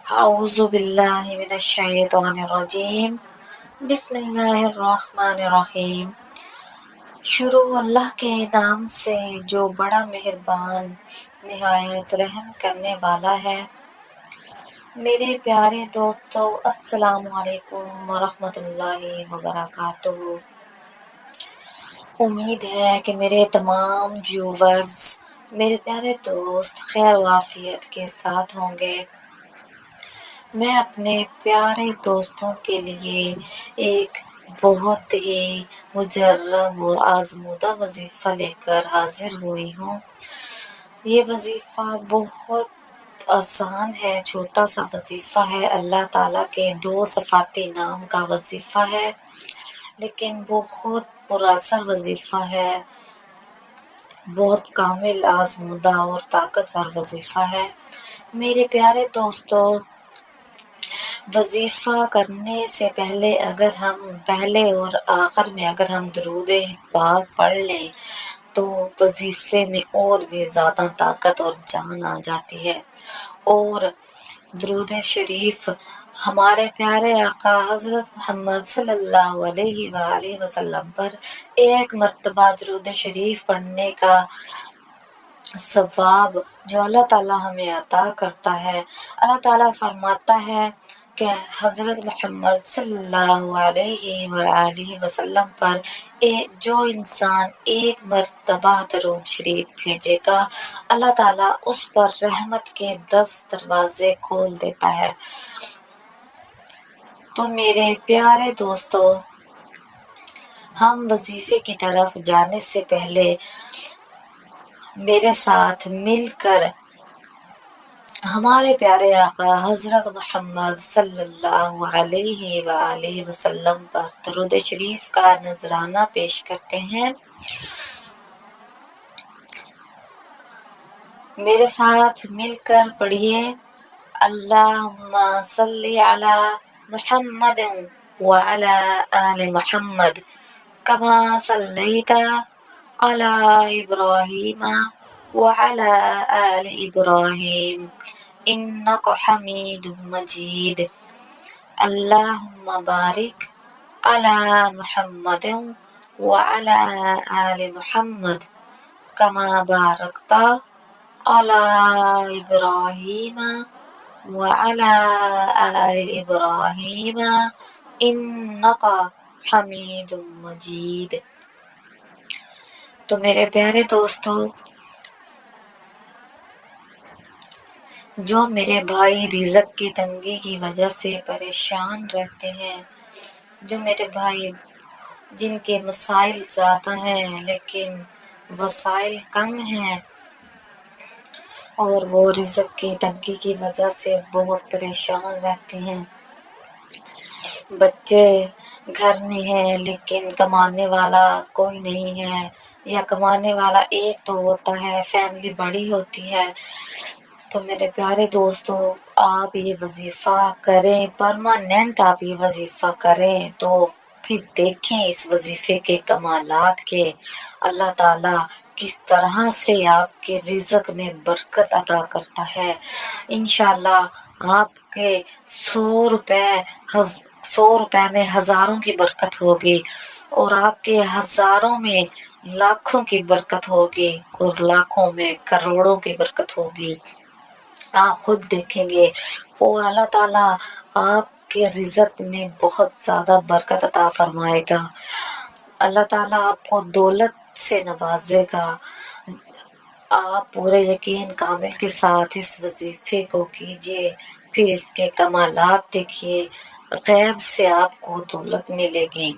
اعوذ باللہ من الشیطان الرجیم بسم اللہ الرحمن الرحیم۔ شروع اللہ کے نام سے جو بڑا مہربان نہایت رحم کرنے والا ہے۔ میرے پیارے دوستو، السلام علیکم ورحمۃ اللہ وبرکاتہ۔ امید ہے کہ میرے تمام ویورز، میرے پیارے دوست خیر و عافیت کے ساتھ ہوں گے۔ میں اپنے پیارے دوستوں کے لیے ایک بہت ہی مجرب اور آزمودہ وظیفہ لے کر حاضر ہوئی ہوں۔ یہ وظیفہ بہت آسان ہے، چھوٹا سا وظیفہ ہے، اللہ تعالیٰ کے 2 صفاتی نام کا وظیفہ ہے، لیکن بہت پر اثر وظیفہ ہے، بہت کامل، آزمودہ اور طاقتور وظیفہ ہے۔ میرے پیارے دوستو، وظیفہ کرنے سے پہلے اگر ہم پہلے اور آخر میں اگر ہم درود پاک پڑھ لیں تو وظیفے میں اور بھی زیادہ طاقت اور جان آ جاتی ہے۔ اور درود شریف ہمارے پیارے آقا حضرت محمد صلی اللہ علیہ وآلہ وسلم پر ایک مرتبہ درود شریف پڑھنے کا ثواب جو اللہ تعالیٰ ہمیں عطا کرتا ہے، اللہ تعالیٰ فرماتا ہے کہ حضرت محمد صلی اللہ علیہ وآلہ وسلم پر جو انسان ایک مرتبہ درود شریف بھیجے گا، اللہ تعالیٰ اس پر رحمت کے 10 دروازے کھول دیتا ہے۔ تو میرے پیارے دوستو، ہم وظیفے کی طرف جانے سے پہلے میرے ساتھ مل کر ہمارے پیارے آقا حضرت محمد صلی اللہ علیہ وآلہ وسلم پر درود شریف کا نذرانہ پیش کرتے ہیں۔ میرے ساتھ مل کر پڑھیے، اللہم صلی علی محمد وعلی آل محمد کما صلیت علی ابراہیم وعلی آل ابراہیم انک حمید مجید۔ اللہم بارک علی محمد وعلی آل محمد کما بارکت علی ابراہیم وعلی آل ابراہیم انک حمید مجید۔ تو میرے پیارے دوستو، جو میرے بھائی رزق کی تنگی کی وجہ سے پریشان رہتے ہیں، جو میرے بھائی جن کے مسائل زیادہ ہیں لیکن وسائل کم ہیں اور وہ رزق کی تنگی کی وجہ سے بہت پریشان رہتے ہیں، بچے گھر میں ہیں لیکن کمانے والا کوئی نہیں ہے، یا کمانے والا ایک تو ہوتا ہے، فیملی بڑی ہوتی ہے، تو میرے پیارے دوستو، آپ یہ وظیفہ کریں، پرماننٹ آپ یہ وظیفہ کریں تو پھر دیکھیں اس وظیفے کے کمالات کے اللہ تعالیٰ کس طرح سے آپ کے رزق میں برکت عطا کرتا ہے۔ انشاءاللہ آپ کے 100 روپے میں ہزاروں کی برکت ہوگی، اور آپ کے ہزاروں میں لاکھوں کی برکت ہوگی، اور لاکھوں میں کروڑوں کی برکت ہوگی۔ آپ خود دیکھیں گے، اور اللہ تعالیٰ آپ کے رزق میں بہت زیادہ برکت عطا فرمائے گا۔ اللہ تعالیٰ آپ کو دولت سے نوازے گا۔ آپ پورے یقین کامل کے ساتھ اس وظیفے کو کیجیے، پھر اس کے کمالات دیکھیے، غیب سے آپ کو دولت ملے گی۔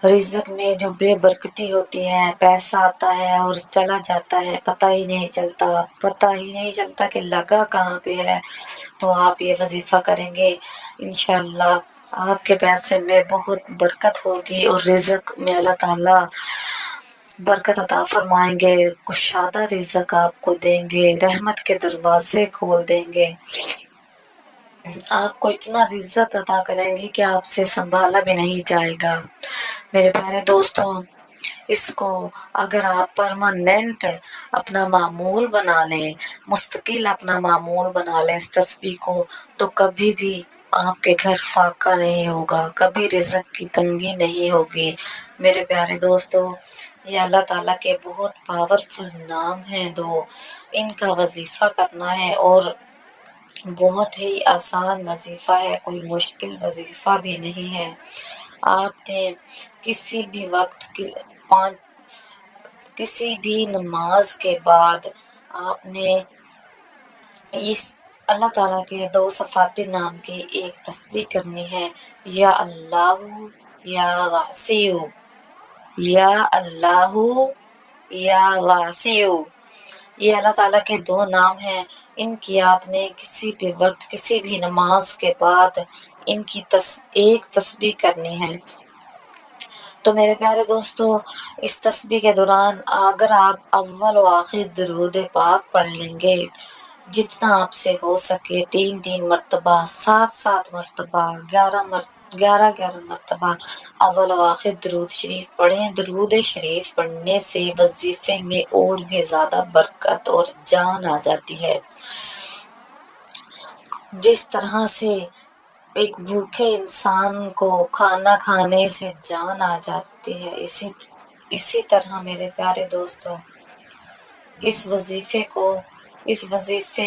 رزق میں جو بے برکتی ہوتی ہے، پیسہ آتا ہے اور چلا جاتا ہے، پتہ ہی نہیں چلتا کہ لگا کہاں پہ ہے۔ تو آپ یہ وظیفہ کریں گے، انشاءاللہ آپ کے پیسے میں بہت برکت ہوگی، اور رزق میں اللہ تعالیٰ برکت عطا فرمائیں گے، کشادہ رزق آپ کو دیں گے، رحمت کے دروازے کھول دیں گے، آپ کو اتنا رزق عطا کریں گے کہ آپ سے سنبھالا بھی نہیں جائے گا۔ میرے پیارے دوستوں، اس کو اگر آپ پرماننٹ اپنا معمول بنا لیں، مستقل اپنا معمول بنا لیں اس تسبیح کو، تو کبھی بھی آپ کے گھر فاقہ نہیں ہوگا، کبھی رزق کی تنگی نہیں ہوگی۔ میرے پیارے دوستو، یہ اللہ تعالیٰ کے بہت پاورفل نام ہیں دو، ان کا وظیفہ کرنا ہے اور بہت ہی آسان وظیفہ ہے، کوئی مشکل وظیفہ بھی نہیں ہے۔ آپ نے کسی بھی وقت کسی بھی نماز کے بعد آپ نے اس اللہ تعالیٰ کے دو صفاتی نام کی ایک تسبیح کرنی ہے، یا اللہ یا واسع، یا اللہ یا واسع۔ یہ اللہ تعالیٰ کے دو نام ہیں، ان کی آپ نے کسی بھی وقت کسی بھی نماز کے بعد ان کی ایک تسبیح کرنی ہے۔ تو میرے پیارے دوستو، اس تسبیح کے دوران اگر آپ اول و آخر درود پاک پڑھ لیں گے، جتنا آپ سے ہو سکے 3 مرتبہ، 7 مرتبہ، 11 مرتبہ اول و آخر درود شریف پڑھیں۔ درود شریف پڑھنے سے وظیفے میں اور بھی زیادہ برکت اور جان آ جاتی ہے۔ جس طرح سے ایک بھوکے انسان کو کھانا کھانے سے جان آ جاتی ہے، اسی طرح میرے پیارے دوستو، اس وظیفے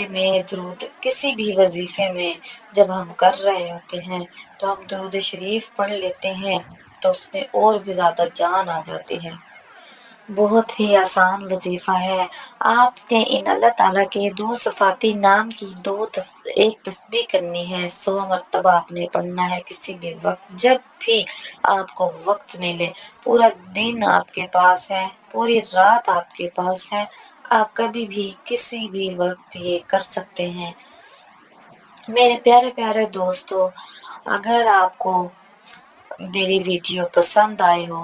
میں کسی بھی وظیفے میں جب ہم کر رہے ہوتے ہیں تو ہم درود شریف پڑھ لیتے ہیں تو اس میں اور بھی زیادہ جان آ جاتی ہے۔ بہت ہی آسان وظیفہ ہے۔ آپ نے ان اللہ تعالیٰ کے دو صفاتی نام کی ایک تسبیح کرنی ہے، 100 مرتبہ آپ نے پڑھنا ہے کسی بھی وقت، جب بھی آپ کو وقت ملے۔ پورا دن آپ کے پاس ہے، پوری رات آپ کے پاس ہے، آپ کبھی بھی کسی بھی وقت یہ کر سکتے ہیں۔ میرے پیارے پیارے دوستو، اگر آپ کو میری ویڈیو پسند آئے ہو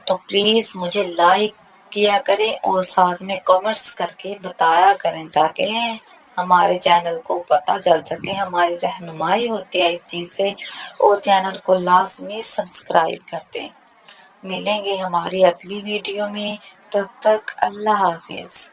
تو پلیز مجھے لائک کیا کریں اور ساتھ میں کامنٹس کر کے بتایا کریں، تاکہ ہمارے چینل کو پتہ چل سکے، ہماری رہنمائی ہوتی ہے اس چیز سے، اور چینل کو لازمی سبسکرائب کر دیں۔ ملیں گے ہماری اگلی ویڈیو میں، تب تک اللہ حافظ۔